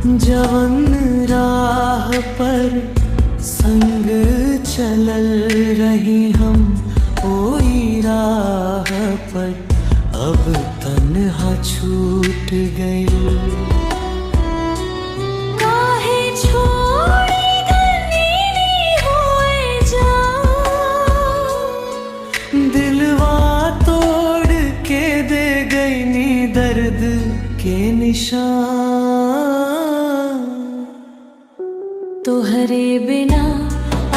जवन राह पर संग चलल रही हम, ओई राह पर अब तन्हा छूट गई। काहे छोड़ी गली होए जा, दिलवा तोड़ के दे गई नी दर्द के निशान। तोहरे बिना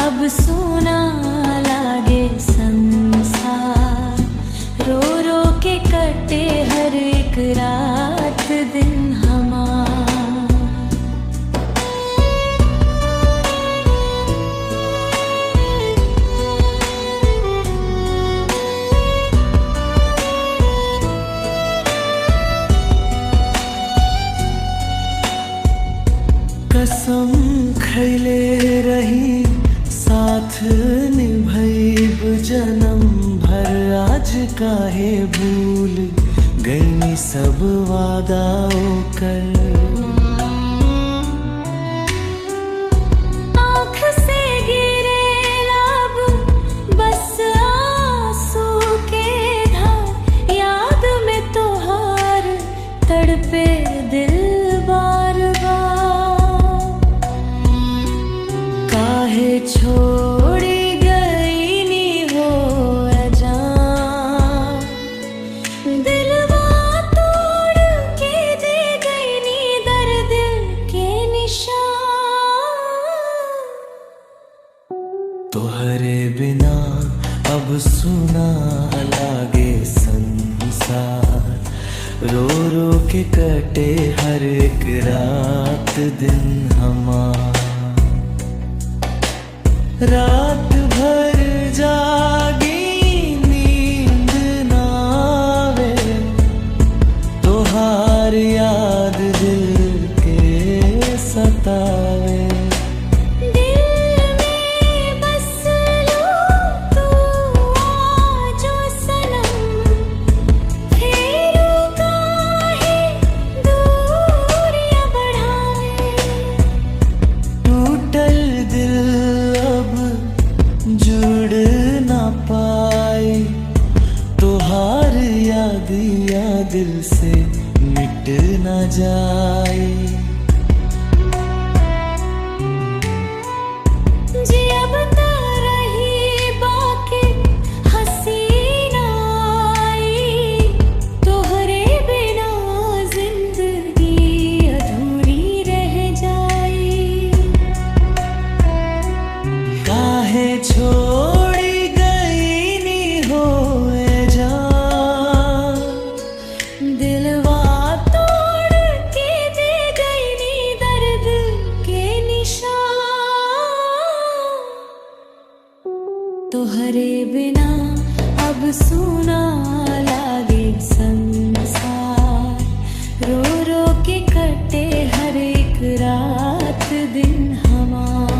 अब सोना लागे संसार, रो रो के कटे हर एक रात दिन हमार। कसम खैले रही साथ निभैब जन्म भर, आज काहे भूल गई सब वादा कर। आँख से गिरे लब बस आंसू के धार, याद में तोहार तड़पे दिल बार बार। काहे छोड़ी गई नी हो अजान, दिलवा तोड़ के दे गई नी दर्द के निशान। तोहरे बिना अब सुना लागे संसार, रो रो के कटे हर एक रात दिन हमार। रात भर जागी नींद ना आवे, तोहार याद दिल के सतावे। दिल में बस लो तू आजो सनम, फेरू काहे दूरियां बढ़ावे। टूटल दिल अब जुड़ ना पाए, तोहार यादिया दिल से मिट ना जाए। जी अब तो रही बाकी हसीना आई, तोहरे बिना जिंदगी अधूरी रह जाई। काहे छोड़ी गई नी होए जान, दिलवा तोड़ के दे गई नी दर्द के निशान। तोहरे बिना अब सूना लागे संसार, रो रो के कटे हर एक रात दिन हमार।